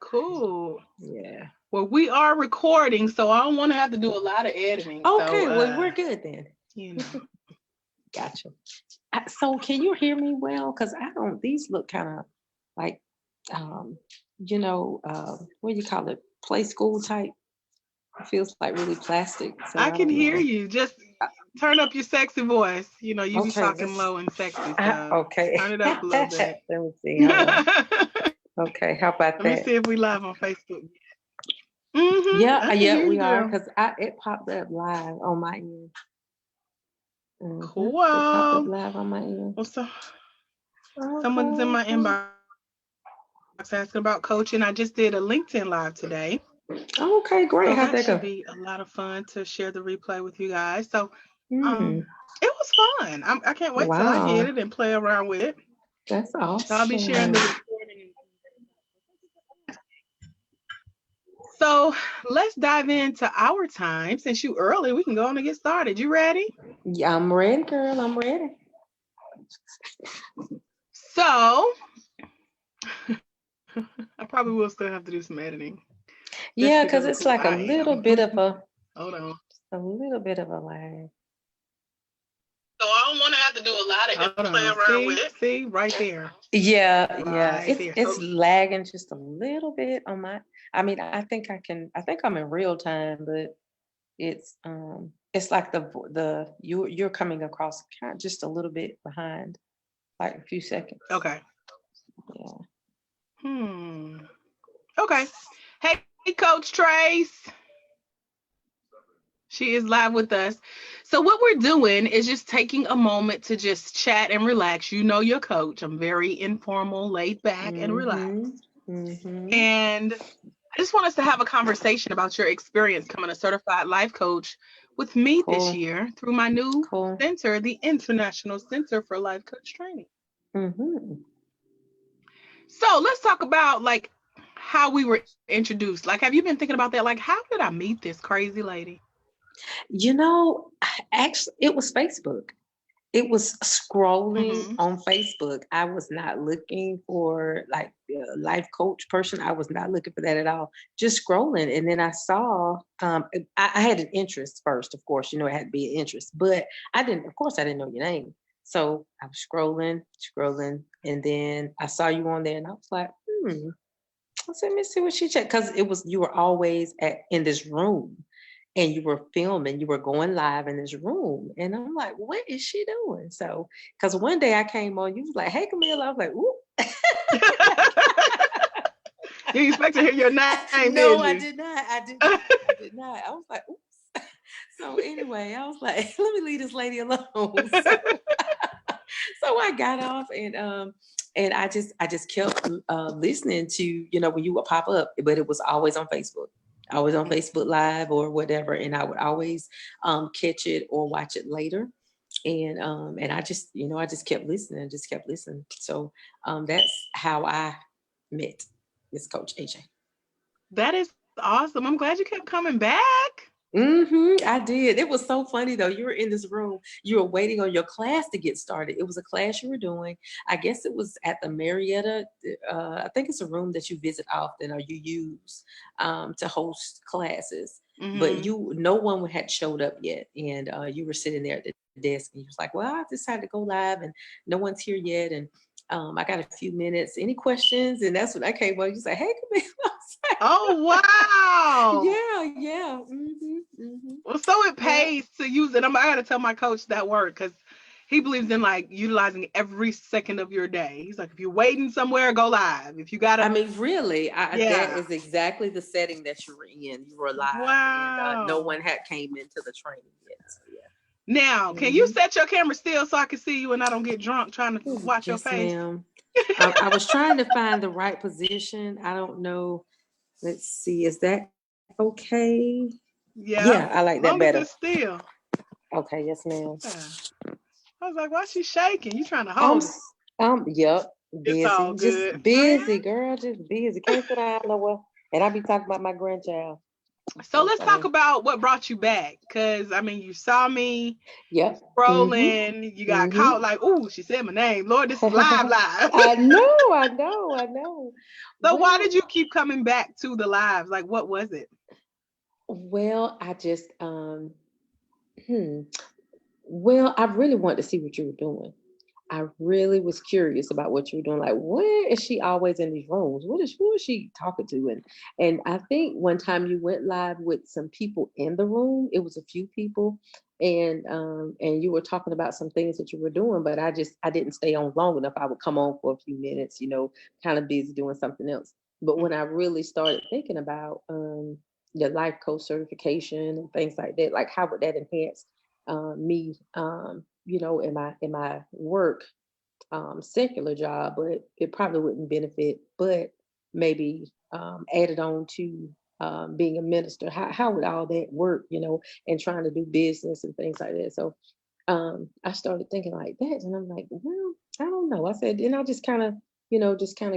Cool. Yeah. Well, we are recording, so I don't want to have to do a lot of editing. Okay, So, well, we're good then. you know. Gotcha. So can you hear me well? Because I don't, these look kind of like, um, what do you call it? Play school type. It feels like really plastic. So I I can don't hear know. you. Just turn up your sexy voice. You know, you be Okay, talking low and sexy, so okay. turn it up a little bit. Let me see. Hold on. Let Okay, how about me that? see if we live on Facebook. Yeah, I can yeah, hear you, we are. girl. Because it popped up live on my end. It popped up Cool. live on my end. Well, so someone's in my Okay. inbox asking about coaching. I just did a LinkedIn live today. Okay, great. So How'd that that should go? be a lot of fun to share the replay with you guys. So Mm, it was fun. I can't wait till I hit wow, it and play around with it. that's So I'll be sharing awesome. the recording. So let's dive into our time. Since you early, we can go on and get started. You ready? Yeah, I'm ready, girl. I'm ready. So I probably will still have to do some editing just Yeah, because because of it's who like a I little am. bit of Hold on. a little bit of a lag. So I don't want to have to do a lot of play around with it. See, right there. Yeah. Right It's there. it's So lagging just a little bit on my. I mean, I think I'm in real time, but it's like you're coming across kind of just a little bit behind, like a few seconds. okay. Yeah. Hmm. Okay. Hey, Coach Trace. She is live with us. So what we're doing is just taking a moment to just chat and relax. You know your coach. I'm very informal, laid back, and Mhm. relaxed. Mhm. And I just want us to have a conversation about your experience becoming a certified life coach with me this Cool. year through my new Cool. center, the International Center for Life Coach Training. Mhm. So let's talk about like how we were introduced. Like, have you been thinking about that? Like, how did I meet this crazy lady? You know, actually, it was Facebook. It was scrolling Mm-hmm. on Facebook. I was not looking for like a life coach person. I was not looking for that at all. Just scrolling, and then I saw. I had an interest first, of course. You know, it had to be an interest, but I didn't. Of course, I didn't know your name. So I was scrolling, and then I saw you on there, and I was like, I said, let me see what she checked. Because you were always in this room and you were filming, you were going live in this room. And I'm like, what is she doing? So, because one day I came on, you was like, hey, Camille. I was like, ooh. You expect to hear your name, didn't No, you? I did not. I was like, oops. So anyway, I was like, let me leave this lady alone. So I got off and I just kept listening to, when you would pop up, but it was always on Facebook. I was on Facebook Live or whatever, and I would always catch it or watch it later. And I just kept listening. So that's how I met Miss Coach AJ. That is awesome. I'm glad you kept coming back. I did. It was so funny though. You were in this room. You were waiting on your class to get started. It was a class you were doing. I guess it was at the Marietta. I think it's a room that you visit often or you use to host classes. But Mm-hmm. no one had showed up yet, and you were sitting there at the desk, and you was like, "Well, I decided to go live, and no one's here yet, and I got a few minutes. Any questions?" And that's when I came on. You said, "Hey, Camille." I was like, Oh wow. yeah. Mm-hmm. Well, so it Yeah. pays to use it. I gotta tell my coach that word because he believes in like utilizing every second of your day. He's like, if you're waiting somewhere, go live. If you I gotta, mean, really, that yeah. is exactly the setting that you were in. You were live, and no Wow. one had came into the training yet. So Now, yeah. can you set your camera still so I can see you and I don't get drunk trying to watch your Yes, face? ma'am. I was trying to find the right position. I don't know. Let's see. Is that okay? Yeah, I Yeah, like that as long better. as it's still. Okay, yes, ma'am. Yeah. I was like, why she shaking? You trying to I'm, hold it? yep, It's all busy. Just good. busy, girl. Just busy. Can't sit down nowhere. And I be talking about my grandchild. So So let's talk funny. about what brought you back. Cause I mean, you saw me Yep. Mm-hmm. scrolling, you got Mm-hmm. caught like, ooh, she said my name. Lord, this is live, live. I know, I know, I know. So why Well, did you keep coming back to the lives? Like, what was it? I just hmm. Well, I really wanted to see what you were doing. I really was curious about what you were doing. Like, where is she always in these rooms? Who is she talking to? And I think one time you went live with some people in the room. It was a few people, and you were talking about some things that you were doing. But I didn't stay on long enough. I would come on for a few minutes, kind of busy doing something else. But when I really started thinking about the life coach certification and things like that, like how would that enhance me, in my work, secular job, but it probably wouldn't benefit, but maybe added on to being a minister. How would all that work, and trying to do business and things like that. So I started thinking like that, and I'm like, well, I don't know. I said, and I just kind of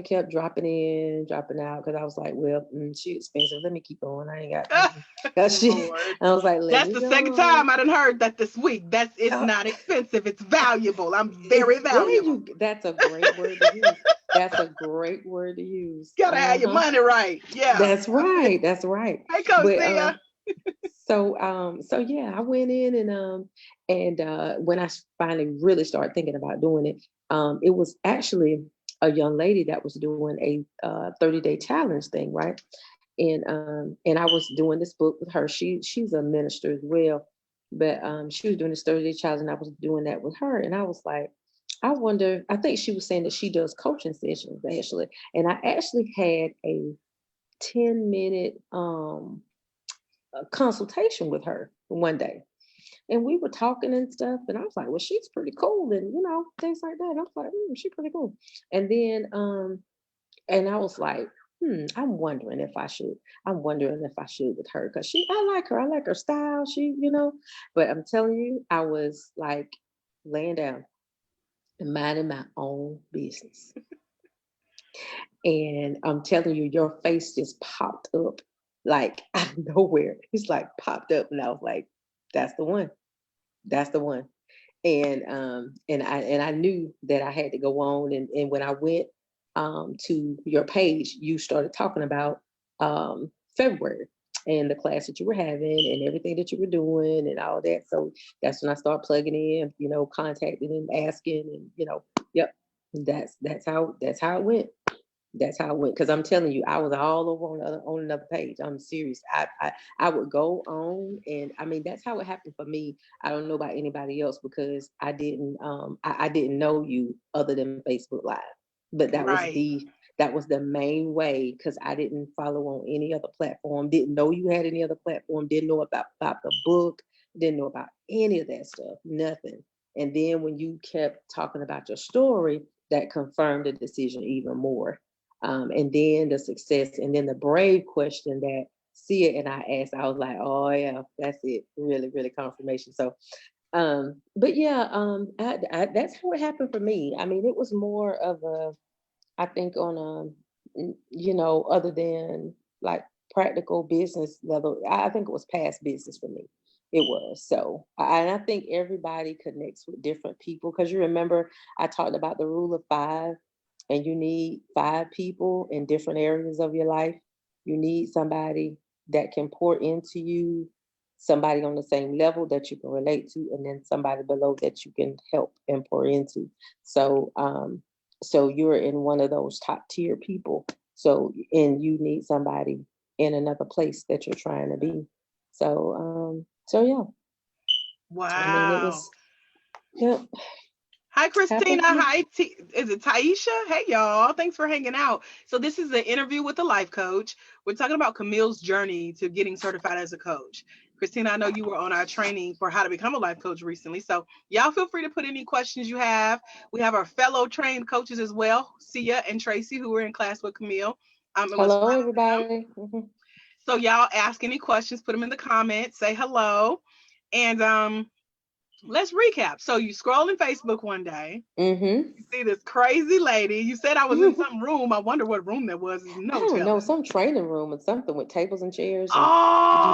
kept dropping in, dropping out, because I was like, well, she expensive. Let me keep going. I ain't got. Cause Lord. I was like, let That's me the second go time I done heard that this week. It's on. not expensive. It's valuable. I'm very valuable. That's a great word to use. That's a great word to use. Gotta have your money right. Yeah. That's right. That's right. Hey, Coach But Tia. so yeah, I went in and when I finally really started thinking about doing it, it was actually a young lady that was doing a 30-day challenge thing, right? And I was doing this book with her. She's a minister as well, but she was doing this 30-day challenge, and I was doing that with her. And I was like, I wonder. I think she was saying that she does coaching sessions actually, and I actually had a 10-minute consultation with her one day, and we were talking and stuff. And I was like, well, she's pretty cool, and things like that. And I was like, she's pretty cool. And then and I was like, I'm wondering if I should. I'm wondering if I should with her, because I like her. I like her style. But I'm telling you, I was like laying down and minding my own business. And I'm telling you, your face just popped up like out of nowhere. It's like popped up, and I was like, that's the one. That's the one. And I knew that I had to go on. And when I went to your page, you started talking about February and the class that you were having and everything that you were doing and all that. So that's when I started plugging in, contacting and asking, and yep, that's how it went. That's how it went. Because I'm telling you, I was all over on another page. I'm serious. I would go on, and I mean that's how it happened for me. I don't know about anybody else, because I didn't know you other than Facebook Live, but Right. that was the main way, because I didn't follow on any other platform. Didn't know you had any other platform. Didn't know about the book. Didn't know about any of that stuff. Nothing. And then when you kept talking about your story, that confirmed the decision even more. And then the success, and then the brave question that Sia and I asked, I was like, oh yeah, that's it. Really, really confirmation. So, but yeah, that's how it happened for me. I mean, it was more of I think on other than like practical business level, I think it was past business for me. It was. So, and I think everybody connects with different people, because you remember I talked about the rule of five, and you need five people in different areas of your life. You need somebody that can pour into you, somebody on the same level that you can relate to, and then somebody below that you can help and pour into. So, so you're in one of those top tier people. So, and you need somebody in another place that you're trying to be. So yeah, I mean, it Wow. was, yeah, Hi, happened Christina. for me. Hi, is it Taisha? Hey, y'all. Thanks for hanging out. So, this is an interview with a life coach. We're talking about Camille's journey to getting certified as a coach. Christina, I know you were on our training for how to become a life coach recently. So, y'all feel free to put any questions you have. We have our fellow trained coaches as well, Sia and Tracy, who were in class with Camille. It was Hello, fun. everybody. Mhm. So, y'all ask any questions, put them in the comments, say hello. And let's recap. So you scroll in Facebook one day, Mm-hmm. you see this crazy lady. You said I was in some room. I wonder what room that was. There's I no don't know, telling. some training room or something with tables and chairs, and you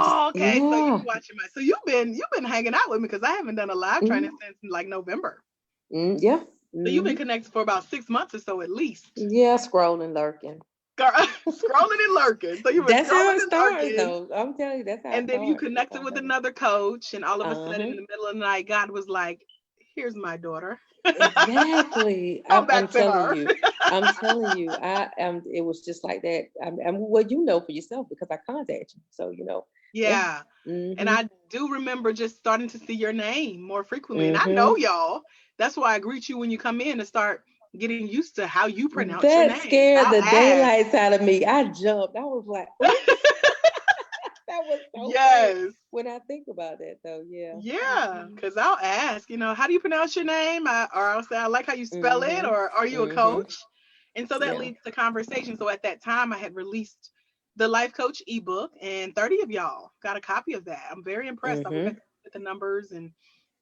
just Oh, okay. So you yeah. watching my. So you've been hanging out with me because I haven't done a live training Mm, since like November. yeah. So you've been Hmm. connected for about 6 months or so at least. Yeah, scrolling, lurking. Girl, scrolling and lurking. So you were That's how scrolling it and starts, lurking, though. I'm telling you, that's how it and then you starts. That's connected how it with starts. another coach, and all of a sudden in Uh-huh. the middle of the night, God was like, "Here's my daughter. Exactly. Come I'm back to telling her." you. I'm telling you. I am. It was just like that. I'm well, you know for yourself because I contact you. So yeah. Yeah. And Mm-hmm. I do remember just starting to see your name more frequently. And I know Mm-hmm. y'all. That's why I greet you when you come in and start getting used to how you pronounce your That name. scared I'll the ask. daylights out of me. I jumped. I was like, "Ooh," that was so funny Yes. when I think about that, though. Yeah. Yeah. Mm-hmm. Because I'll ask, how do you pronounce your name? Or I'll say, I like how you spell it. Mm-hmm. Or are you a Mm-hmm. coach? And so that Yeah. leads to conversation. So at that time, I had released the Life Coach ebook, and 30 of y'all got a copy of that. I'm very impressed. I went back Mm-hmm. at the numbers and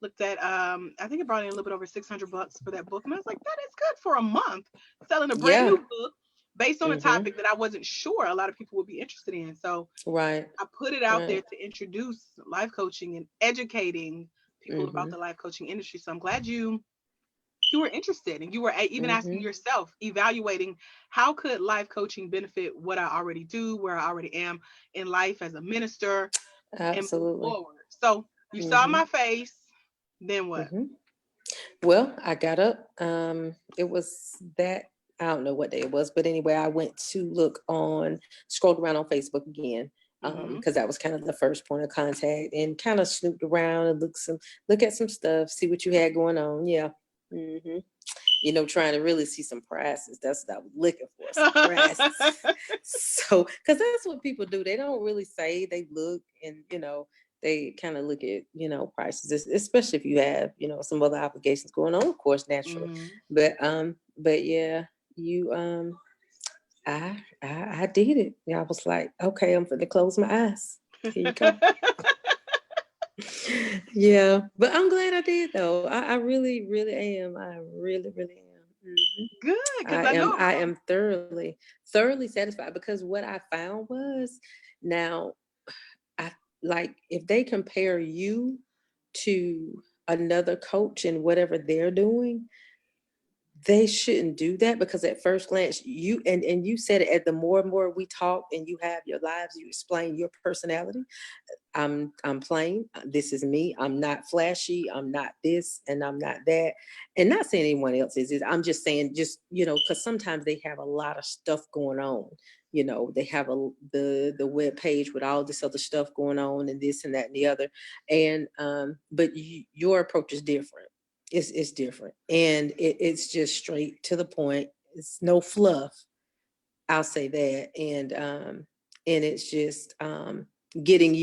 looked at, I think it brought in a little bit over $600 for that book. And I was like, that is good for a month selling a brand Yeah. new book based on a Mm-hmm. topic that I wasn't sure a lot of people would be interested in. So Right. I put it out there Right. to introduce life coaching and educating people about Mm-hmm. the life coaching industry. So I'm glad you were interested, and you were even asking Mm-hmm. yourself, evaluating how could life coaching benefit what I already do, where I already am in life as a minister, and move Absolutely. forward. So you saw Mm-hmm. my face, then what? Mm-hmm. Well, I got up. It was that I don't know what day it was, but anyway, I went to look on, scrolled around on Facebook again, Hmm. because that was kind of the first point of contact, and kind of snooped around and look at some stuff, see what you had going on. Yeah. Hmm. Trying to really see some prices. That's what I was looking for, some prices. So, because that's what people do. They don't really say, they look, and they kind of look at prices, especially if you have some other obligations going on, of course, naturally. Hmm. But yeah, you I did it. Yeah, I was like, okay, I'm going to close my eyes. Here you go. Yeah, but I'm glad I did, though. I really, really am. I really, really am. Hmm. Good, because I I am know. I am thoroughly satisfied, because what I found was, now, I like, if they compare you to another coach and whatever they're doing, they shouldn't do that, because at first glance, and you said it, at the more and more we talk and you have your lives, you explain your personality. I'm plain. This is me. I'm not flashy. I'm not this, and I'm not that. And not saying anyone else is. I'm just saying, just because sometimes they have a lot of stuff going on. They have the web page with all this other stuff going on, and this and that and the other. And but your approach is different. It's different, and it's just straight to the point. It's no fluff. I'll say that. And it's just getting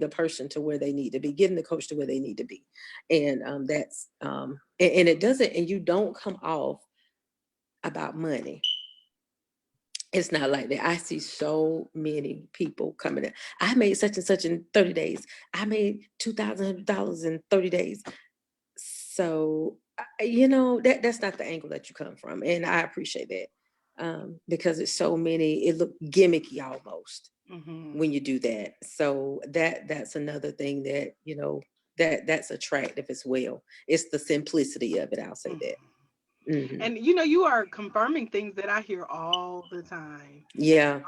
the person to where they need to be, getting the coach to where they need to be. And that's and it doesn't, and you don't come off about money. It's not like that. I see so many people coming in. I made such and such in 30 days. I made $2,000 in 30 days. So that's not the angle that you come from, and I appreciate that, because it's so many. It look gimmicky almost Hmm. when you do that. So that's another thing that that's attractive as well. It's the simplicity of it. I'll say that. Hmm. And you are confirming things that I hear all the time. Yeah.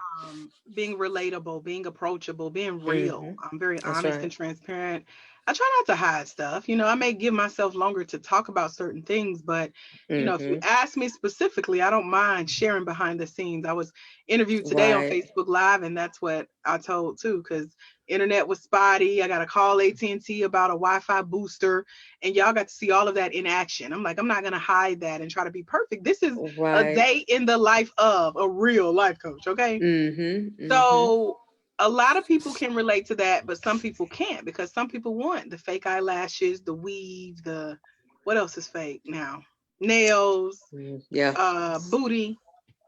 Being relatable, being approachable, being real. Hmm. I'm very That's honest and right. transparent. I try not to hide stuff. I may give myself longer to talk about certain things, but if you Hmm. ask me specifically, I don't mind sharing behind the scenes. I was interviewed today on Right. Facebook Live, and that's what I told too, because internet was spotty. I got to call AT&T about a Wi-Fi booster, and y'all got to see all of that in action. I'm like, I'm not gonna hide that and try to be perfect. This is a Right. day in the life of a real life coach, okay? Hmm. Hmm. So a lot of people can relate to that, but some people can't, because some people want the fake eyelashes, the weave, the what else is fake now? Nails, Yeah. booty,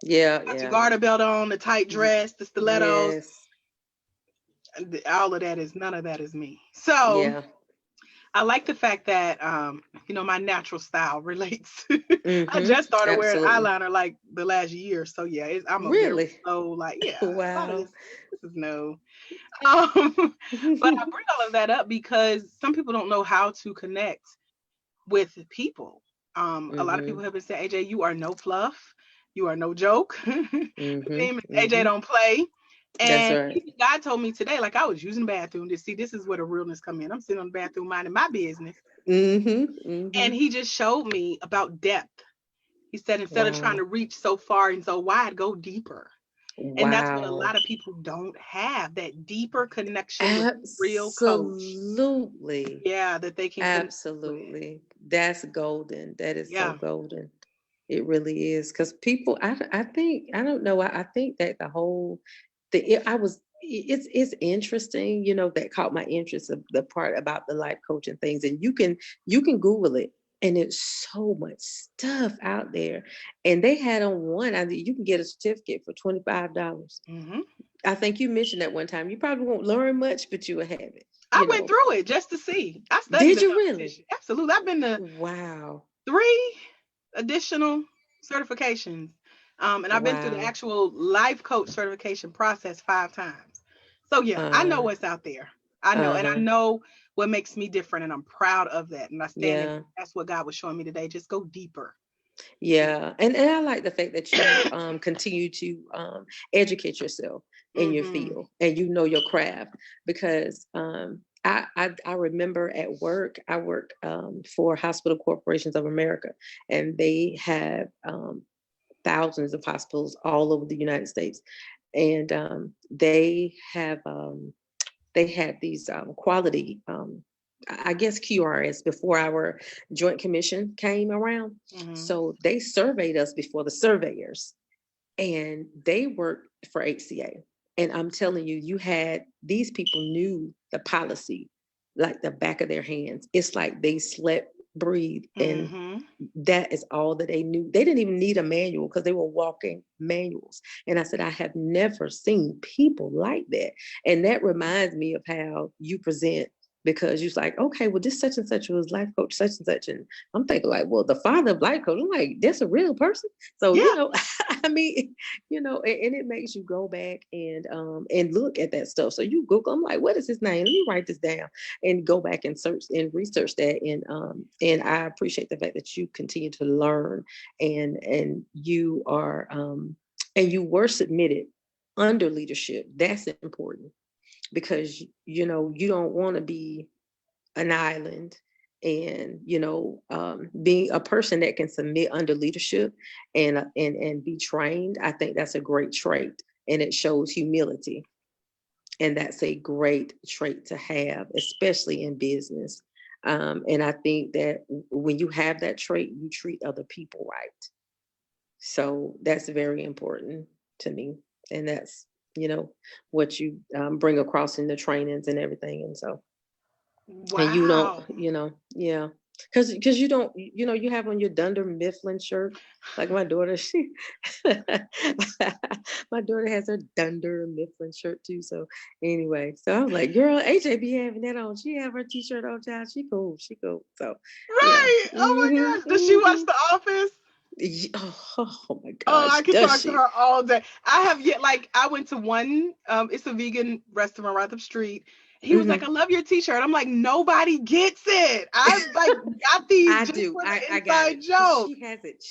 Yeah. got your Yeah. garter belt on, the tight dress, the stilettos. Yes. All of that is none of that is me. So Yeah. I like the fact that my natural style relates. I Mm-hmm. just started wearing Absolutely. eyeliner like the last year, so yeah, I'm a very Really? slow, like, yeah, a lot of Wow. this is no. But I bring all of that up because some people don't know how to connect with people. A lot of Mm-hmm. people have been saying, AJ, you are no fluff, you are no joke. The Mm-hmm. theme is AJ Mm-hmm. don't play. That's And right. even God told me today, like I was using the bathroom to see this is where the realness come in. I'm sitting on the bathroom minding my business. Mm-hmm. Mm-hmm. And he just showed me about depth. He said, instead of trying Wow. to reach so far and so wide, go deeper. And that's what a Wow. lot of people don't have, that deeper connection with a real coach. Absolutely. Yeah, that they can connect with. Absolutely. That's golden. That is so Yeah. golden. It really is. Because people, I think, I don't know, I think that the whole, it's interesting, that caught my interest of the part about the life coaching things. And you can Google it. And it's so much stuff out there. And they had on one, you can get a certificate for $25. Hmm. I think you mentioned that one time. You probably won't learn much, but you will have it, I went through it just to see. I studied Did the you really? competition. Absolutely. I've been to Wow. 3 additional certifications. And I've been through the Wow. actual life coach certification process 5 times. So yeah, I know Uh, what's out there. I know, and I uh-huh. know what makes me different, and I'm proud of that. And I stand in. Yeah. That's what God was showing me today. Just go deeper. Yeah. And I like the fact that you continue to educate yourself in your Hmm. field and you know your craft because I remember at work, I work for Hospital Corporations of America, and they have thousands of hospitals all over the United States. And they had these quality, I guess QRS before our Joint Commission came around. Hmm. So they surveyed us before the surveyors, and they worked for HCA. And I'm telling you, you had these people knew the policy like the back of their hands. It's like they slept, breathed, and Hmm. that is all that they knew. They didn't even need a manual because they were walking manuals. And I said, I have never seen people like that. And that reminds me of how you present, because you're like, okay, well, this such and such was life coach, such and such. And I'm thinking like, well, the father of life coach, I'm like, that's a real person. So, Yeah. I mean, and it makes you go back and look at that stuff. So you Google, I'm like, what is his name? Let me write this down and go back and search and research that. And I appreciate the fact that you continue to learn, and you are and you were submitted under leadership. That's important because you don't want to be an island, and being a person that can submit under leadership and be trained. I think that's a great trait, and it shows humility, and that's a great trait to have, especially in business. And I think that when you have that trait, you treat other people right. So that's very important to me, and that's what you bring across in the trainings and everything. And so, and you don't, Wow. yeah, because you don't, you have on your Dunder Mifflin shirt. Like my daughter, my daughter has her Dunder Mifflin shirt too. So anyway, so I was like, girl, AJ be having that on. She have her t-shirt on, child. She cool. She cool. So yeah. Right. Oh my Hmm. gosh. Does she watch Hmm. The Office? Oh my Oh, gosh, I could does talk to she? her all day. I have yet, like, I went to one, it's a vegan restaurant right up the street. He was like, I Hmm. love your t-shirt. I'm like, nobody gets it. I like got these I just do. for the I got inside it because joke. she has it.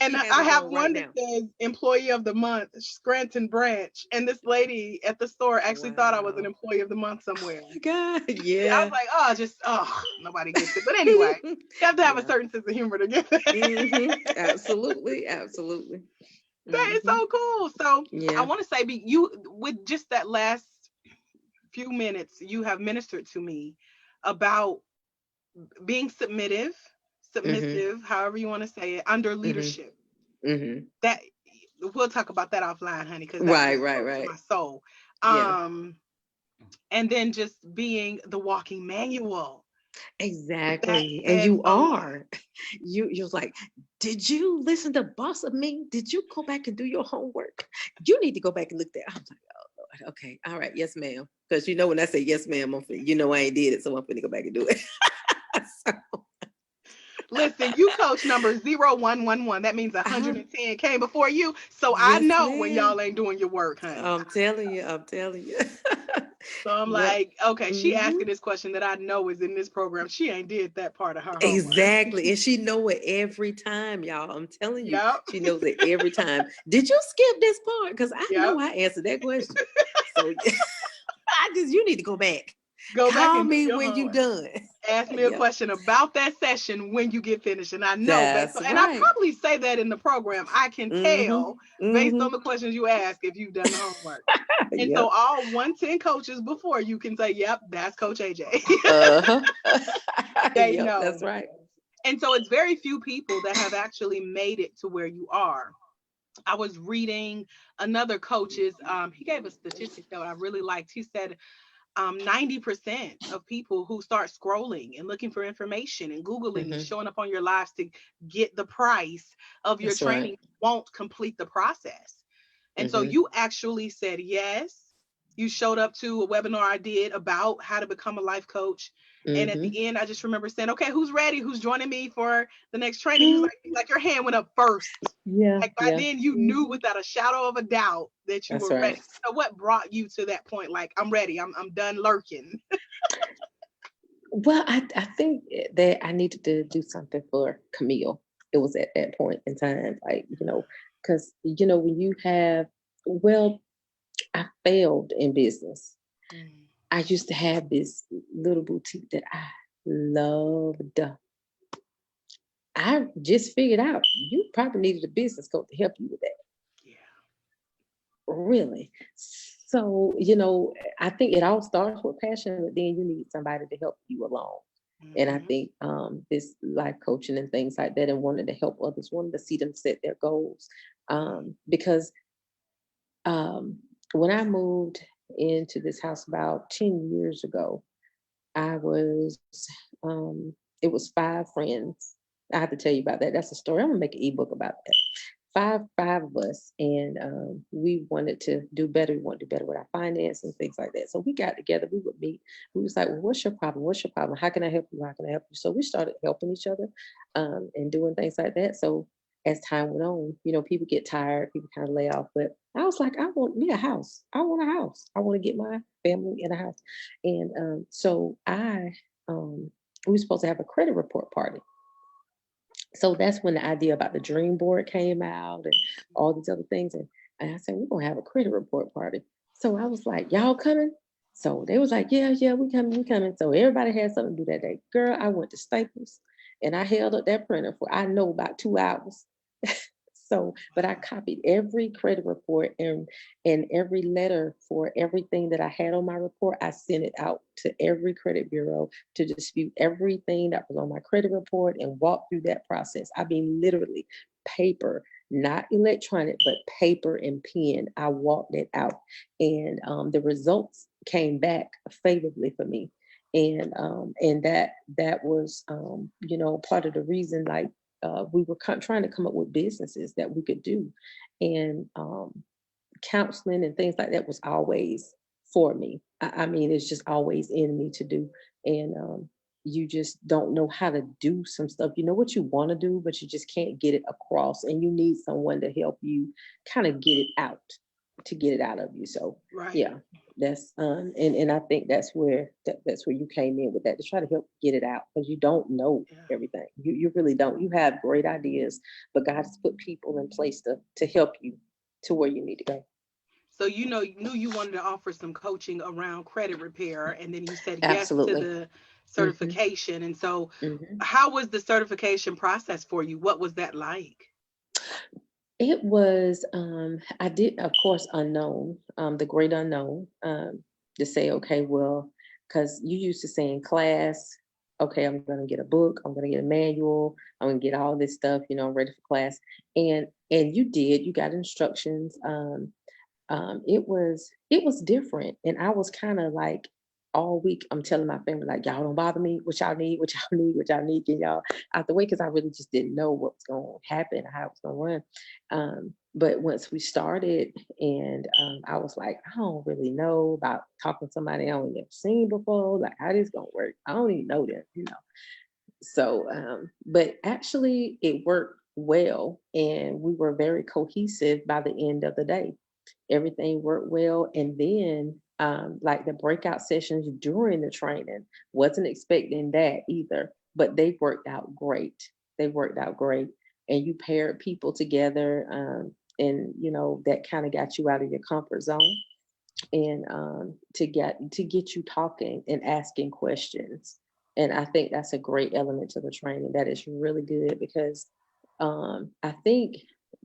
And She has I it have on right one that now. says Employee of the Month, Scranton Branch. And this lady at the store actually thought I was an Wow. Employee of the Month Oh somewhere. my God. I was Yeah. like, oh, nobody gets it. But anyway, you have to have a Yeah. certain sense of humor to get that. Absolutely. Absolutely. That is Hmm. so cool. So I Yeah. want to say, you with just that last few minutes, you have ministered to me about being Hmm. submissive, however you want to say it, under Hmm. leadership. Hmm. That we'll talk about that offline, honey, because that Right. really Right. spoke to Right. my soul. Yeah. Um, and then just being the walking manual. That Exactly. And says you a lot. are. You're like, did you listen to Boss of Me? Did you go back and do your homework? You need to go back and look there. I'm like, oh Lord, okay, all right, yes, ma'am. Because when I say yes, ma'am, I ain't did it, so I'm finna go back and do it. Listen, you coach number 0111. That means I, 110 came before you. So I yes, know when ma'am. y'all ain't doing your work, honey. I'm telling you. I'm telling you. So I'm Yep. like, okay, she Hmm. asking this question that I know is in this program. She ain't did that part of her homework. Exactly. And she know it every time, y'all. I'm telling you, Yep. she knows it every time. Did you skip this part? Because I know Yep. I answered that question. So you need to go back. Go back Call and do me your when you homework. done. Ask me a Yep. question about that session when you get finished. And I know based That's on, and I right. probably say that in the program, I can Mm-hmm. tell based Mm-hmm. on the questions you ask if you've done the homework. And so Yep. all 110 coaches before you can say, yep, that's Coach AJ. Uh-huh. They Yep, that's know. right. And so it's very few people that have actually made it to where you are. I was reading another coach's, he gave a statistic that I really liked. He said 90% of people who start scrolling and looking for information and Googling and Hmm. showing up on your lives to get the price of your That's right. training won't complete the process. And so Hmm. you actually said yes. You showed up to a webinar I did about how to become a life coach. And at Hmm. the end, I just remember saying, okay, who's ready? Who's joining me for the next training? He was like your hand went up first. Yeah, Like by yeah. then you knew Hmm. without a shadow of a doubt that you That's were ready. right. So what brought you to that point? Like, I'm ready. I'm done lurking. Well, I think that I needed to do something for Camille. It was at that point in time, like, because, when you have, well, I failed in business. Mm. I used to have this little boutique that I loved. I just figured out you probably needed a business coach to help you with that. Yeah. Really. So, I think it all starts with passion, but then you need somebody to help you along. And I Hmm. think this life coaching and things like that, and wanting to help others, wanting to see them set their goals. Because um, when I moved into this house about 10 years ago, I was, it was 5 friends. I have to tell you about that. That's a story. I'm gonna make an ebook about that. Five of us, and we wanted to do better. We wanted to do better with our finance and things like that. So we got together. We would meet. We was like, "Well, what's your problem? What's your problem? How can I help you? How can I help you?" So we started helping each other, and doing things like that. So as time went on, people get tired, people kind of lay off. But I was like, I want me a house. I want a house. I want to get my family in a house. And so we were supposed to have a credit report party. So that's when the idea about the dream board came out and all these other things. And I said, we're gonna have a credit report party. So I was like, y'all coming? So they was like, yeah, yeah, we coming, we coming. So everybody had something to do that day. Girl, I went to Staples and I held up that printer for I know about 2 hours. So, but I copied every credit report and every letter for everything that I had on my report. I sent it out to every credit bureau to dispute everything that was on my credit report and walk through that process. I mean, literally paper, not electronic, but paper and pen. I walked it out, and the results came back favorably for me. And that was part of the reason, like, we were trying to come up with businesses that we could do, and counseling and things like that was always for me. I mean, it's just always in me to do. And you just don't know how to do some stuff. You know what you want to do, but you just can't get it across. And you need someone to help you kind of get it out, to get it out of you. So Right. yeah, that's and I think that's where you came in with that, to try to help get it out, because you don't know Yeah. everything. You really don't. You have great ideas, but God has put people in place to help you to where you need to go. So you knew you wanted to offer some coaching around credit repair, and then you said yes to Absolutely. the Hmm. certification. And so, Hmm. how was the certification process for you? What was that like? It was, I did, of course, unknown, the great unknown, to say, okay, well, because you used to say in class, okay, I'm going to get a book, I'm going to get a manual, I'm going to get all this stuff, I'm ready for class. And you got instructions. It was different, and I was kind of like, all week I'm telling my family, like, y'all don't bother me, what y'all need, what y'all need, what y'all need, get y'all out the way, because I really just didn't know what was going to happen, how it was going to run. But once we started, and I was like, I don't really know about talking to somebody I ain't never seen before, like, how this gonna work. I don't even know them. So, but actually it worked well, and we were very cohesive by the end of the day. Everything worked well. And then, like the breakout sessions during the training, wasn't expecting that either, but they worked out great. They worked out great. And you paired people together, and that kind of got you out of your comfort zone, and to get you talking and asking questions. And I think that's a great element to the training. That is really good because I think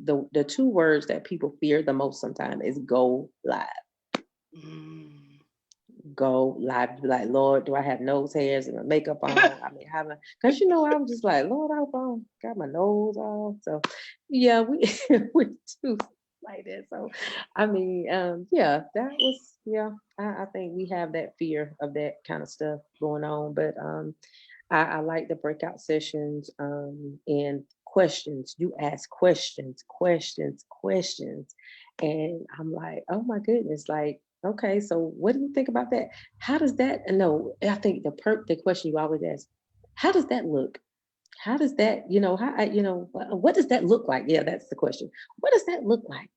the two words that people fear the most sometimes is go live. Mm. Go live. Be like, Lord, do I have nose hairs and my makeup on? I mean, how? Because I was just like, Lord, I hope I got my nose off. So, yeah, we we do like that. So, I mean, yeah, that was I think we have that fear of that kind of stuff going on, but I like the breakout sessions, and questions. You ask questions, questions, questions. And I'm like, oh my goodness, like, okay, so what do you think about that? How does that? No, I think the question you always ask, how does that look? How does that, what does that look like? Yeah, that's the question. What does that look like?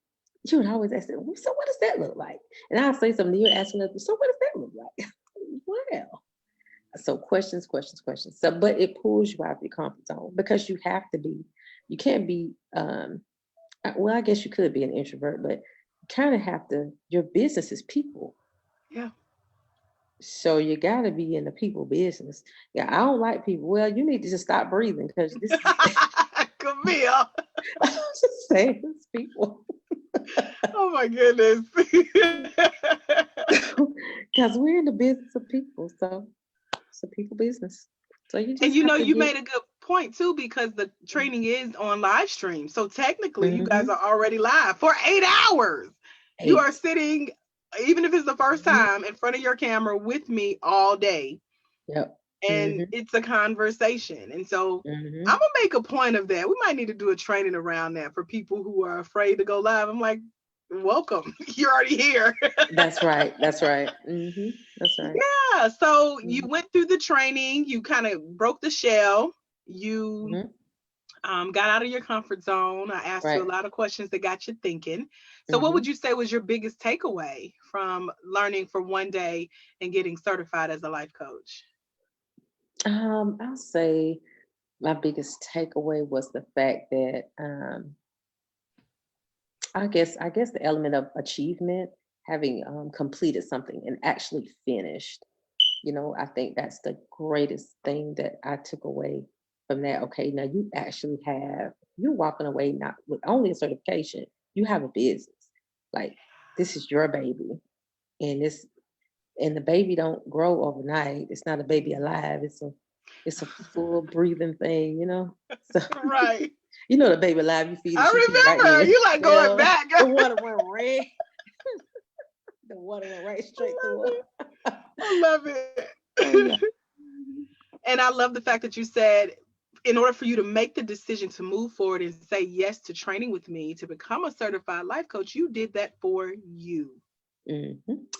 You would always ask, so what does that look like? And I'll say something, you're asking us, so what does that look like? Well, so questions, questions, questions. So, but it pulls you out of your comfort zone because you can't be, well, I guess you could be an introvert, but you kind of have to, your business is people. Yeah. So you got to be in the people business. Yeah, I don't like people. Well, you need to just stop breathing because this is, Camille. I'm just saying, it's people. Oh my goodness. Because we're in the business of people. So it's a people business. So you And just have to you get, made a good point too, because the training is on live stream. So technically, you guys mm-hmm, are already live for 8 hours. You are 8. sitting, even if it's the first Mm-hmm, time, in front of your camera with me all day. yep. And Mm-hmm, it's a conversation. And so I'm mm-hmm. going to make a point of that. We might need to do a training around that for people who are afraid to go live. I'm like, welcome. You're already here. That's right. That's right. That's right. Yeah. So you Mhm, went through the training, you kind of broke the shell. You mhm. got out of your comfort zone. I asked you a Right. lot of questions that got you thinking. So, what would Mhm. you say was your biggest takeaway from learning for one day and getting certified as a life coach? I'll say my biggest takeaway was the fact that I guess the element of achievement, having completed something and actually finished. I think that's the greatest thing that I took away from that. Okay, now you're walking away not with only a certification, you have a business. Like, this is your baby. And the baby don't grow overnight. It's not a baby alive. It's a full breathing thing. So Right. the baby alive, you feed it, she feed right I remember in. you like going back. The water went red. The water went right straight through her. I love So yeah. it. And I love the fact that you said, in order for you to make the decision to move forward and say yes to training with me to become a certified life coach, you did that for you.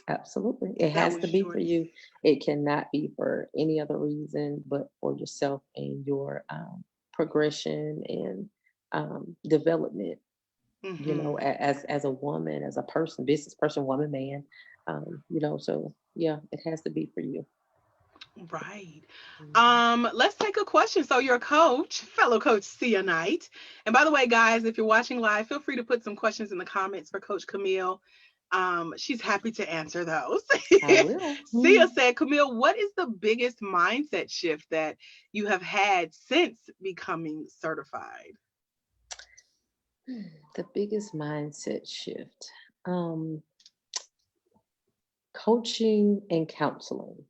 Absolutely. It That has to was be your for decision. you. It cannot be for any other reason but for yourself and your progression and development. Hmm. As a woman, as a person, business person, woman, man. So yeah, it has to be for you. Right. Mhm. Let's take a question. So your coach, fellow coach Sia Knight. And by the way, guys, if you're watching live, feel free to put some questions in the comments for Coach Camille. She's happy to answer those. I will. Sia said, Camille, what is the biggest mindset shift that you have had since becoming certified? The biggest mindset shift. Um, Coaching and counseling.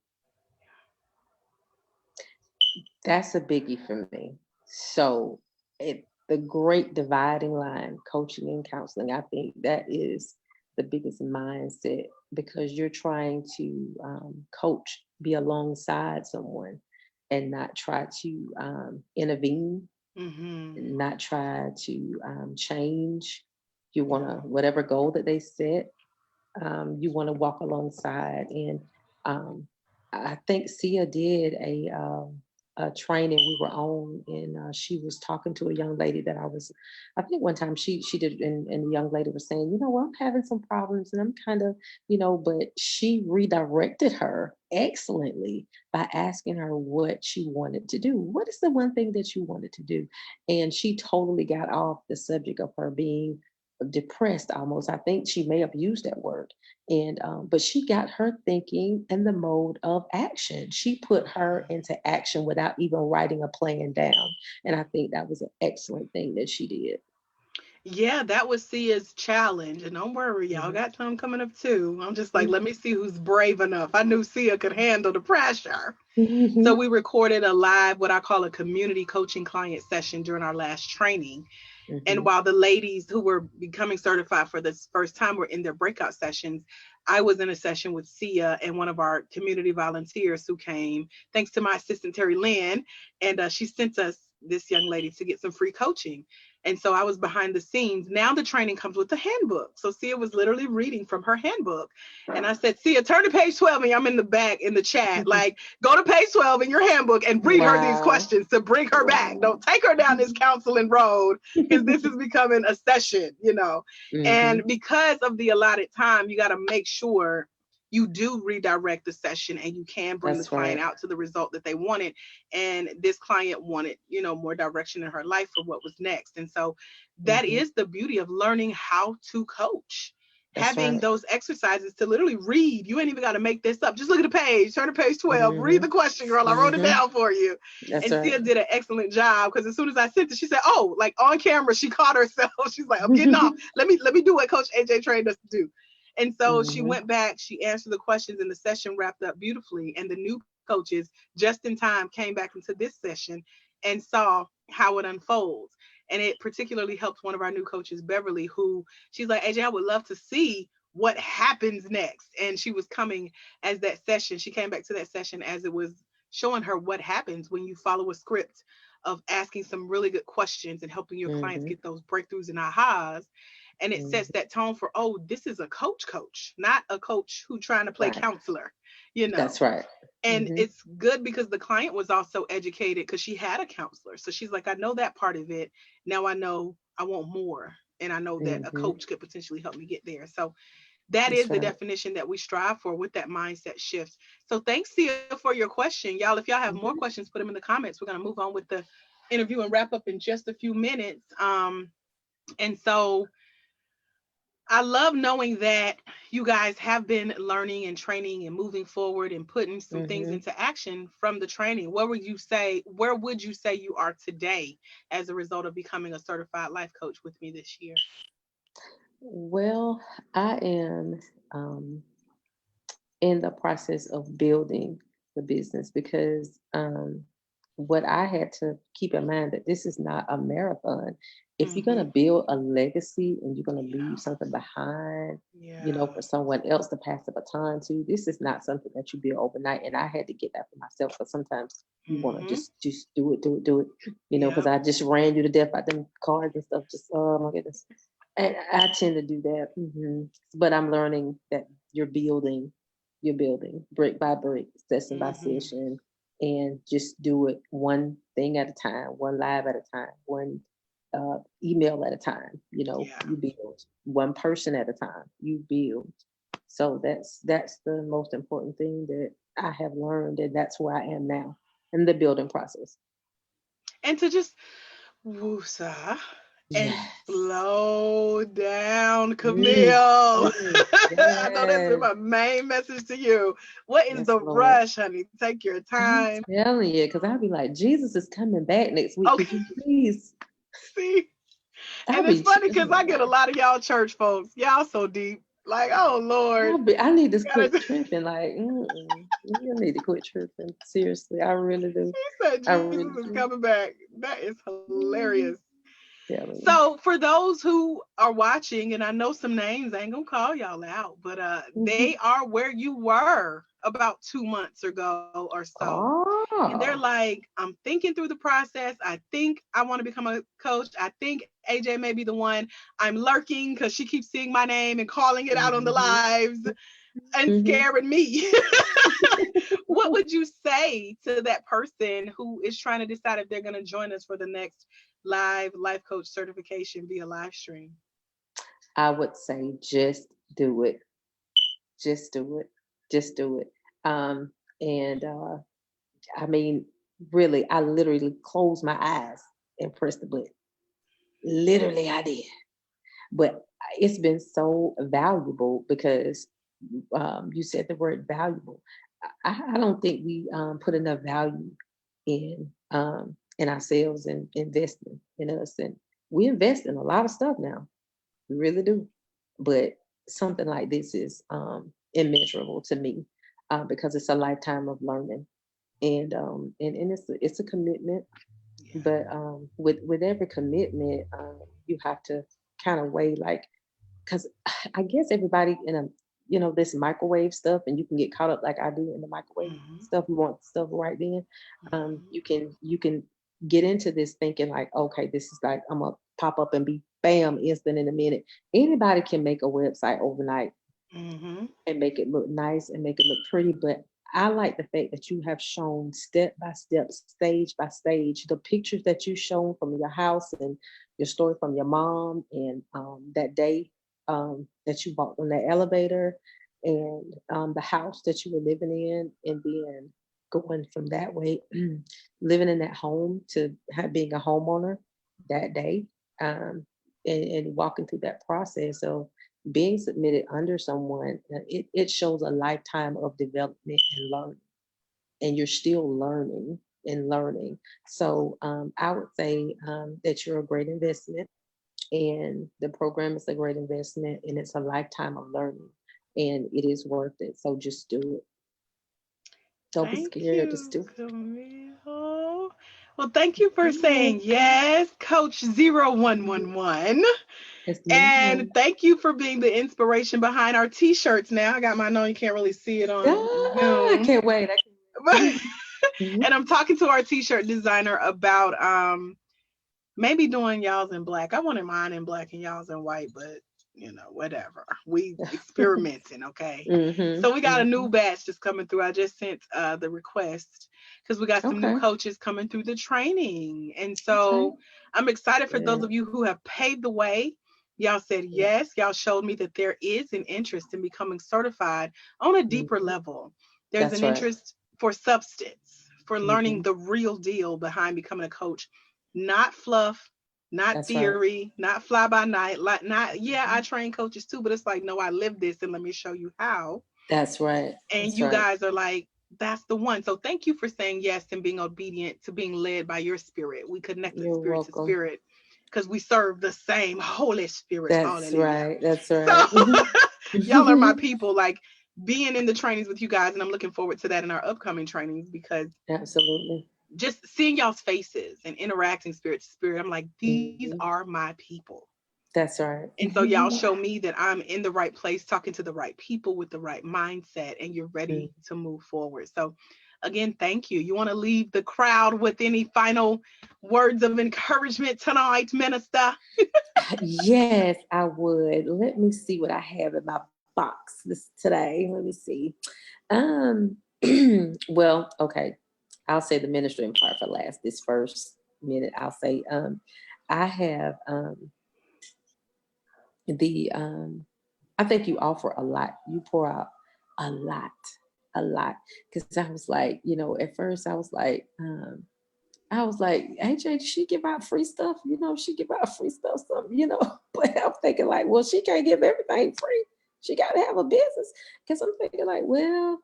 That's a biggie for me. So the great dividing line, coaching and counseling, I think that is the biggest mindset because you're trying to coach, be alongside someone and not try to intervene, Hmm. not try to change. You want to, whatever goal that they set, you want to walk alongside. And um, I think Sia did training we were on, and she was talking to a young lady that I think one time she did, and the young lady was saying, well, I'm having some problems, and I'm kind of, but she redirected her excellently by asking her what she wanted to do. What is the one thing that you wanted to do? And she totally got off the subject of her being depressed almost. I think she may have used that word. And but she got her thinking in the mode of action. She put her into action without even writing a plan down. And I think that was an excellent thing that she did. Yeah, that was Sia's challenge. And don't worry, y'all Mhm. got time coming up too. I'm just like, Mhm. let me see who's brave enough. I knew Sia could handle the pressure. So Mhm. we recorded a live, what I call a community coaching client session during our last training. And Mhm. while the ladies who were becoming certified for this first time were in their breakout sessions, I was in a session with Sia and one of our community volunteers who came, thanks to my assistant, Terry Lynn. And she sent us this young lady to get some free coaching. And so I was behind the scenes. Now the training comes with the handbook. So Sia was literally reading from her handbook. And I said, Sia, turn to page 12. And I'm in the back in the chat, like, go to page 12 in your handbook and read her these Wow. questions to bring her back. Don't Wow. take her down this counseling road because this is becoming a session. And Mhm. because of the allotted time, you got to make sure you do redirect the session and you can bring the That's client right. out to the result that they wanted. And this client wanted, more direction in her life for what was next. And so that Mhm. is the beauty of learning how to coach. That's Having right. those exercises to literally read. You ain't even got to make this up. Just look at the page, turn to page 12, read Mhm. the question, girl. I wrote it Mhm. down for you. That's And right. Sia did an excellent job because as soon as I sent it, she said, "Oh, like on camera, she caught herself. She's like, I'm getting off. Let me do what Coach AJ trained us to do." And so she Mhm. went back, she answered the questions, and the session wrapped up beautifully. And the new coaches, just in time, came back into this session and saw how it unfolds. And it particularly helped one of our new coaches, Beverly, who she's like, AJ, I would love to see what happens next. And she was coming as that session. She came back to that session as it was showing her what happens when you follow a script of asking some really good questions and helping your clients Mhm. get those breakthroughs and ahas. And it sets Mhm. that tone for, oh, this is a coach, not a coach who trying to play Right. counselor, you know. That's right. And Mhm. it's good because the client was also educated because she had a counselor. So she's like, I know that part of it. Now I know I want more. And I know that a Mhm. coach could potentially help me get there. So that That's is the right. definition that we strive for with that mindset shift. So thanks, Sia, for your question. Y'all, if y'all have more Mhm. questions, put them in the comments. We're going to move on with the interview and wrap up in just a few minutes. And so I love knowing that you guys have been learning and training and moving forward and putting some things Mhm. into action from the training. Where would you say you are today as a result of becoming a certified life coach with me this year? Well, I am um, in the process of building the business because what I had to keep in mind that this is not a marathon. If you're going to Mm-hmm. build a legacy and you're going to leave Yeah. something behind, Yeah. for someone else to pass the baton to, this is not something that you build overnight. And I had to get that for myself because sometimes you want to Mm-hmm. just do it, because Yep. I just ran you to death by them cards and stuff. Just, oh my goodness. And I tend to do that. But I'm learning that you're building brick by brick, session by Mm-hmm. session, and just do it one thing at a time, one live at a time, one email at a time. Yeah. You build one person at a time. You build. So that's the most important thing that I have learned, and that's where I am now in the building process. And to just woosah and Yes. slow down, Mm, Camille. mm, I know that's been yes. my main message to you. What is Yes, the Lord. rush, honey? Take your I'm time. telling you, because I'll be like, Jesus is coming back next week. Okay, Could you please? see? I'll And it's be, funny oh because my I get a God. lot of y'all church folks. Y'all so deep. Like, oh Lord. I need to quit Gotta, tripping. Like, you need to quit tripping. Seriously, I really do. she said I Jesus really is do. coming back. That is hilarious. Mhm. Telling you. So for those who are watching, and I know some names, I ain't gonna call y'all out, but they Mhm. are where you were about 2 months ago or so. And they're Oh. like, I'm thinking through the process. I think I want to become a coach. I think AJ may be the one. I'm lurking because she keeps seeing my name and calling it out on the Mhm. lives. and Mhm. scaring me. What would you say to that person who is trying to decide if they're going to join us for the next live life coach certification via live stream? I would say just do it. Just do it. Just do it. And I mean, really, I literally closed my eyes and pressed the button. Literally, I did. But it's been so valuable because you said the word valuable. I don't think we put enough value in ourselves and investing in us. And we invest in a lot of stuff now. We really do. But something like this is immeasurable to me because it's a lifetime of learning. And it's a commitment, Yeah. but with every commitment, you have to kind of weigh like, because I guess everybody in a this microwave stuff, and you can get caught up like I do in the microwave Hmm. stuff. You want stuff right then. Hmm. You can get into this thinking like, okay, this is like I'm gonna pop up and be bam instant in a minute. Anybody can make a website overnight Hmm. and make it look nice and make it look pretty. But I like the fact that you have shown step by step, stage by stage, the pictures that you've shown from your house and your story from your mom and that day that you walked on the elevator and the house that you were living in and then going from that way, living in that home to being a homeowner that day and walking through that process. So being submitted under someone, it shows a lifetime of development and learning, and you're still learning and learning. So I would say that you're a great investment, and the program is a great investment, and it's a lifetime of learning, and it is worth it. So just do it. Don't be Thank scared. Just you, do Camille. Well, thank you it. for saying yes, Coach 0111. Yes, And ma'am. thank you for being the inspiration behind our t-shirts now. I got mine on. You can't really see it on Ah, I Zoom. can't wait. I But can't wait. and I'm talking to our t-shirt designer about maybe doing y'all's in black. I wanted mine in black and y'all's in white, but whatever. We experimenting, okay? Mm-hmm. So we got a new Mm-hmm. batch that's coming through. I just sent the request because we got some new Okay. coaches coming through the training. And Okay. so I'm excited for those Yeah. of you who have paved the way. Y'all said Yeah. yes. Y'all showed me that there is an interest in becoming certified on a deeper Mhm. level. There's That's an right. interest for substance, for learning Mhm. the real deal behind becoming a coach, not fluff, not That's right. theory, not fly by night, like not, yeah, I Mhm. train coaches too, but it's like, no, I live this and let me show you how. That's right. And That's you right. guys are like, that's the one. So thank you for saying yes and being obedient to being led by your spirit. We connected You're spirit to welcome. spirit because we serve the same Holy Spirit. That's Hallelujah. right. That's So right. Mhm. y'all are my people, like being in the trainings with you guys. And I'm looking forward to that in our upcoming trainings because Absolutely. just seeing y'all's faces and interacting spirit to spirit, I'm like, these Mhm. are my people. That's right. And so y'all show me that I'm in the right place, talking to the right people with the right mindset, and you're Mm. ready to move forward. So, again, thank you. You want to leave the crowd with any final words of encouragement tonight, Minister? Yes, I would. Let me see what I have in my box this today. Let me see. Um, well, okay. I'll say the ministering part for last. This first minute, I'll say, I have the I think you offer a lot. You pour out a lot, a lot. Because I was like, at first I was like, AJ, did she give out free stuff? She give out free stuff, something. But I'm thinking like, well, she can't give everything free. She got to have a business. Because I'm thinking like, well,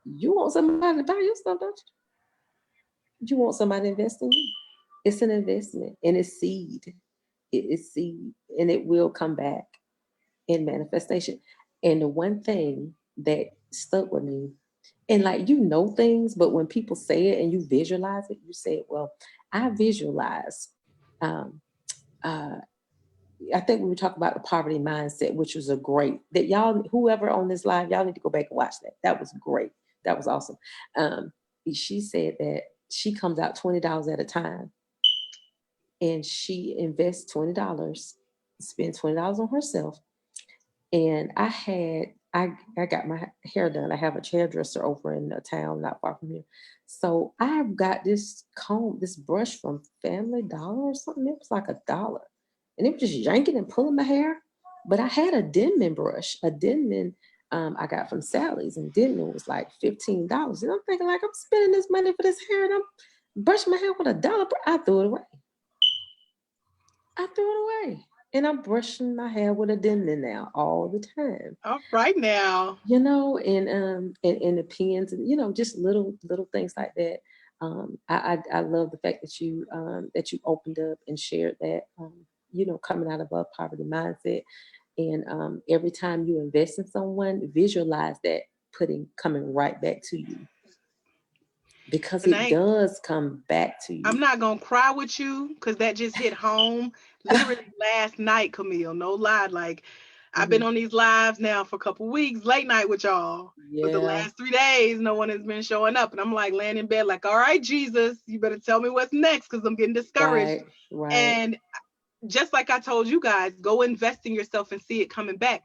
you want somebody to buy your stuff, don't you? You want somebody to invest in you. It's an investment and it's seed. It is seed and it will come back in manifestation. And the one thing that stuck with me, and like things, but when people say it and you visualize it, you say, well, I visualize. Um, uh, I think we were talking about the poverty mindset, which was a great that y'all, whoever on this live, y'all need to go back and watch that. That was great. That was awesome. Um, she said that she comes out $20 at a time and she invests $20, spends $20 on herself. And I had I got my hair done. I have a hairdresser over in a town not far from here. So I've got this comb, this brush from Family Dollar or something. It was like $1. And it was just yanking and pulling my hair. But I had a Denman brush, a Denman I got from Sally's, and Denman was like $15. And I'm thinking, like, I'm spending this money for this hair and I'm brushing my hair with $1. I threw it away. I threw it away. And I'm brushing my hair with a Denman now all the time. All right now. And the pens, and just little things like that. I love the fact that you opened up and shared that, coming out of a poverty mindset, and every time you invest in someone, visualize that coming right back to you, because And it does come back to I'm you. not gonna cry with you because that just hit home. Literally last night, Camille, no lie. Like, I've been Mhm. on these lives now for a couple weeks, late night with y'all. But the Yeah, last 3 days, no one has been showing up. And I'm like laying in bed, like, all right, Jesus, you better tell me what's next because I'm getting discouraged. right. And just like I told you guys, go invest in yourself and see it coming back.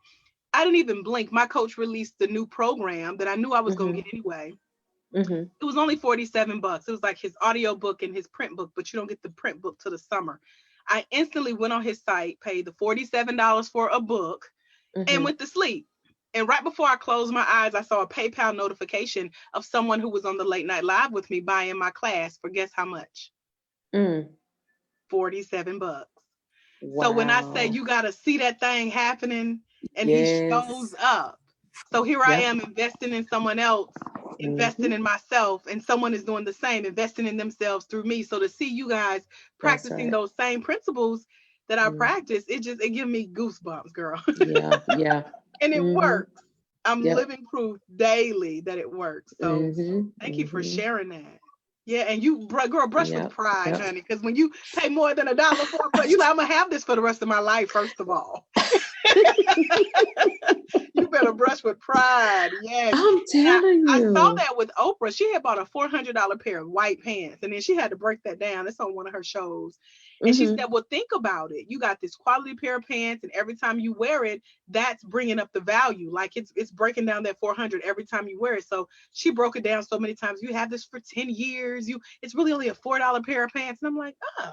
I didn't even blink. My coach released the new program that I knew I was gonna Mhm. get anyway. Mhm. It was only $47. It was like his audio book and his print book, but you don't get the print book till the summer. I instantly went on his site, paid the $47 for a book, and Mhm. went to sleep. And right before I closed my eyes, I saw a PayPal notification of someone who was on the late night live with me buying my class for guess how much? Mm. 47 bucks. So when I say Wow. you got to see that thing happening and he shows Yes. up. So here I Yep. am investing in someone else, investing Mhm. in myself, and someone is doing the same, investing in themselves through me. So to see you guys That's practicing right. those same principles that I Mm. practice, it gives me goosebumps, girl. Yeah. Yeah. And it Mhm. works. I'm Yep. living proof daily that it works. So Mhm. thank you for Mhm. sharing that. Yeah, and you, girl, brush with Yep. pride, Yep. honey, because when you pay more than $1 for a brush, you like, I'm gonna have this for the rest of my life. First of all, you better brush with pride. Yes. I'm And telling I saw you. that with Oprah. She had bought a $400 pair of white pants, and then she had to break that down. It's on one of her shows. And she said, Mhm. well, think about it. You got this quality pair of pants, and every time you wear it, that's bringing up the value. Like it's breaking down that 400 every time you wear it. So she broke it down so many times. You have this for 10 years. It's really only a $4 pair of pants. And I'm like, oh.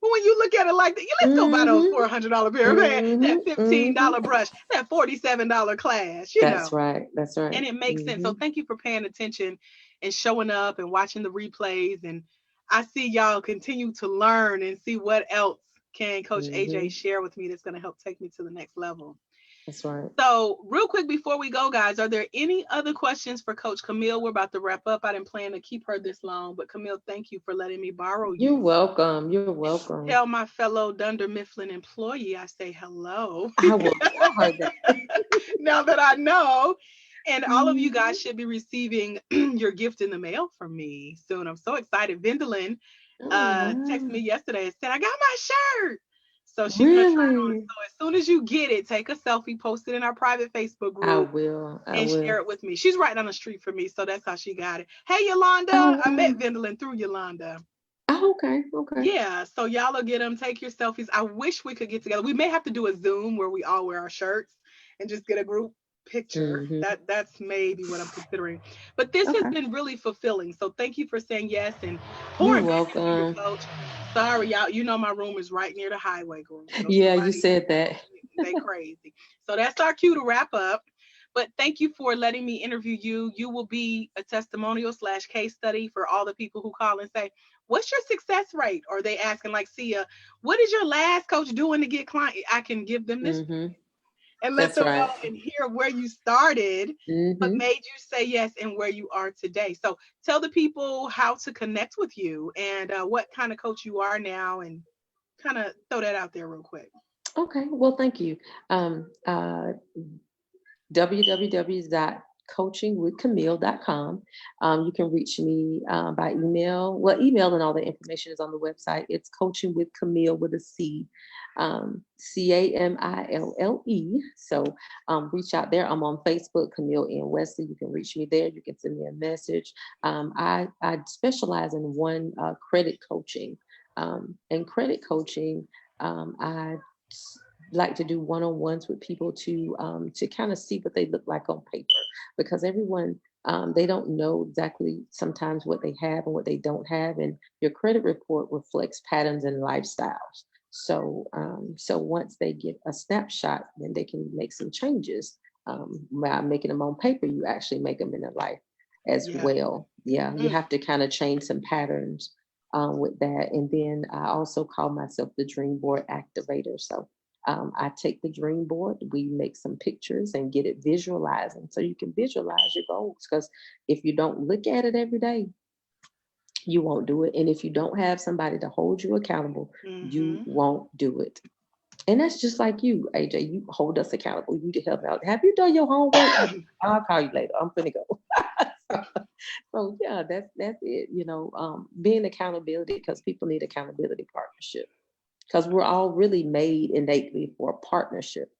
Well, when you look at it like that, yeah, let's go buy those Mhm. $400 pair of pants, Mhm. that $15 Mhm. brush, that $47 class, you That's know. right. That's And right. it makes sense. So Mhm. thank you for paying attention and showing up and watching the replays. And I see y'all continue to learn and see what else can Coach AJ Mhm. share with me that's going to help take me to the next level. That's right. So, real quick before we go, guys, are there any other questions for Coach Camille? We're about to wrap up. I didn't plan to keep her this long, but Camille, thank you for letting me borrow You're you. welcome. You're welcome. Tell my fellow Dunder Mifflin employee I say hello. I will tell her that. Now that I know. And all of you Mhm. guys should be receiving your gift in the mail from me soon. I'm so excited. Vindalin Oh texted wow. me yesterday and said, I got my shirt. So she's going to try it on. Really? So as soon as you get it, take a selfie, post it in our private Facebook I group, will. I and share will. it with me. She's right down the street from me. So that's how she got it. Hey, Yolanda. Oh I met wow. Vindalin through Yolanda. Oh, okay. Okay. Yeah, so y'all will get them. Take your selfies. I wish we could get together. We may have to do a Zoom where we all wear our shirts and just get a group picture. Mhm. That's maybe what I'm considering. But this has Okay. been really fulfilling. So thank you for saying yes and You're pouring back into your welcome. coach. Sorry, y'all. You know my room is right near the highway, girl. So Yeah, you somebody said that. they crazy. So that's our cue to wrap up. But thank you for letting me interview you. You will be a testimonial slash case study for all the people who call and say, what's your success rate? Or they asking like Sia, what is your last coach doing to get client? I can give them this Mhm. and let That's them know right. and hear where you started, but Mhm. made you say yes and where you are today. So tell the people how to connect with you and what kind of coach you are now and kind of throw that out there real quick. Okay. Well, thank you. Um, uh, www.coachingwithcamille.com. You can reach me by email. Well, email and all the information is on the website. It's coaching with Camille with a C, Camille. So reach out there. I'm on Facebook, Camille and Wesley. You can reach me there. You can send me a message. I specialize in one credit coaching. And credit coaching, I like to do one-on-ones with people to kind of see what they look like on paper, because everyone, they don't know exactly sometimes what they have and what they don't have, and your credit report reflects patterns and lifestyles. So once they get a snapshot, then they can make some changes. By making them on paper, you actually make them in their life as Yeah. well. Yeah, you Mm. have to kind of change some patterns with that. And then I also call myself the dream board activator. So I take the dream board, we make some pictures and get it visualizing so you can visualize your goals. Because if you don't look at it every day, you won't do it. And if you don't have somebody to hold you accountable, you Hmm. won't do it. And that's just like you, AJ. You hold us accountable. You to help out. Have you done your homework? I'll call you later. I'm finna go. So yeah, that's it. Being accountability, because people need accountability partnership. Because we're all really made innately for a partnership.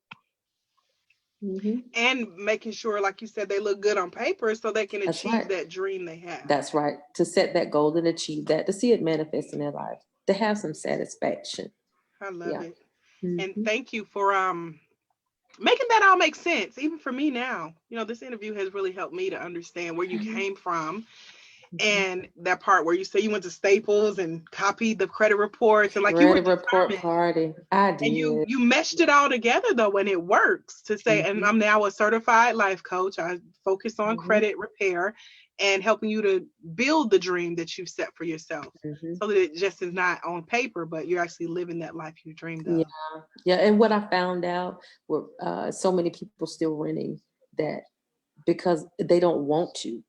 Hmm. And making sure, like you said, they look good on paper so they can That's achieve right. that dream they have. That's right. To set that goal and achieve that, to see it manifest in their life, to have some satisfaction. I love Yeah. it. Hmm. And thank you for making that all make sense, even for me now. This interview has really helped me to understand where you came from, Hmm. and that part where you say you went to Staples and copied the credit reports, and like you were Credit report determined, party. I and you did. you meshed it all together though, and it works to say, and Hmm. I'm now a certified life coach. I focus on Hmm. credit repair and helping you to build the dream that you've set for yourself, Hmm. so that it just is not on paper, but you're actually living that life you dreamed Yeah. of. Yeah. And what I found out were so many people still renting that because they don't want to.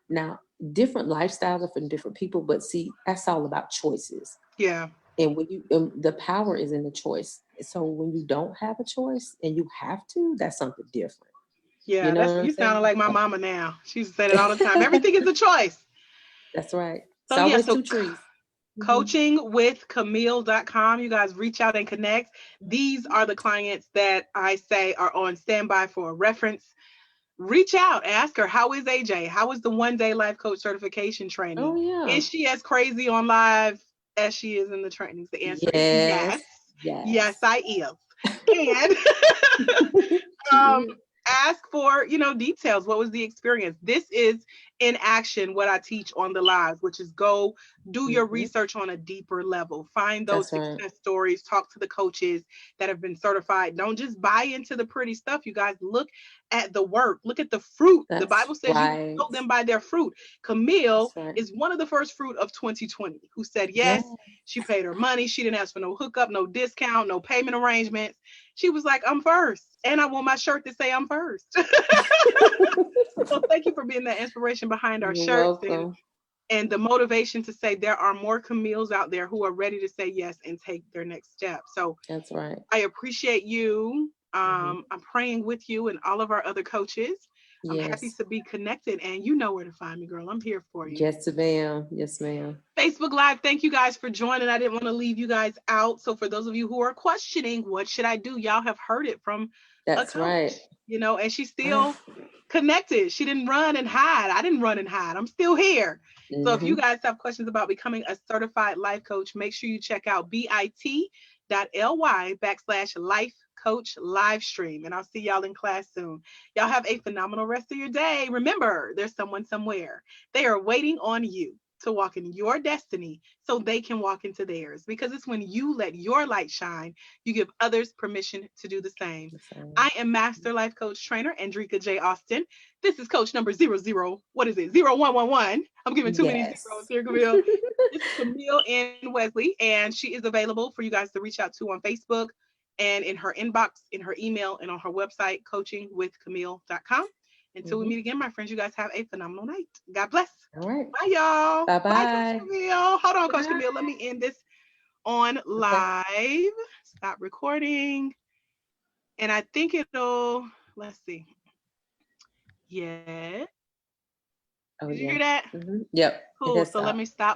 Now, different lifestyles are for different people, but see, that's all about choices. Yeah. And when the power is in the choice. So when you don't have a choice and you have to, that's something different. You Yeah, know that's what I'm you sounding saying? like my mama now. She used to say it all the time. Everything is a choice. That's right. So It's yeah, always so two trees. Hmm. coachingwithcamille.com. You guys reach out and connect. These are the clients that I say are on standby for a reference. Reach out, ask her, how is AJ? How is the 1 day life coach certification Oh training? yeah. Is she as crazy on live as she is in the trainings? The answer is Yes. yes. Yes, Yes. I am. And She um, is. ask for details. What was the experience? This is in action what I teach on the lives, which is go do your Hmm. research on a deeper level, find those That's right. success stories, talk to the coaches that have been certified. Don't just buy into the pretty stuff, you guys. Look at the work, look at the fruit. The That's Bible says you will right. know them by their fruit. Camille That's right. is one of the first fruit of 2020 who said Yeah. yes. She paid her money. She didn't ask for no hookup, no discount, no payment arrangements. She was like, I'm first. And I want my shirt to say I'm first. So thank you for being that inspiration behind our You're shirts, and welcome. the motivation to say there are more Camille's out there who are ready to say yes and take their next step. So That's right. I appreciate you. Hmm. I'm praying with you and all of our other coaches. I'm happy Yes. to be connected, and you know where to find me, girl. I'm here for you. Yes, ma'am. Yes, ma'am. Facebook Live, thank you guys for joining. I didn't want to leave you guys out. So, for those of you who are questioning, what should I do? Y'all have heard it from a That's right. coach, and she's still connected. She didn't run and hide. I didn't run and hide. I'm still here. So, if you Hmm. guys have questions about becoming a certified life coach, make sure you check out bit.ly/life coach live stream. And I'll see y'all in class soon. Y'all have a phenomenal rest of your day. Remember, there's someone somewhere. They are waiting on you to walk in your destiny so they can walk into theirs. Because it's when you let your light shine, you give others permission to do the same. So, I am Master Life Coach Trainer Andrika J. Austin. This is Coach number 00. What is it? 0111. I'm giving too many zeros yes. here, Camille. This is Camille N. Wesley, and she is available for you guys to reach out to on Facebook and in her inbox, in her email, and on her website, coachingwithcamille.com. Until we Hmm. meet again, my friends, you guys have a phenomenal night. God bless. All right. Bye, y'all. Bye Bye, Coach bye. Camille. Hold on, Coach Bye. Camille. Let me end this on Okay. live. Stop recording. And I think it'll, let's see. Yeah. Oh Did you yeah. hear that? Yep. It Cool. has So let me stopped. stop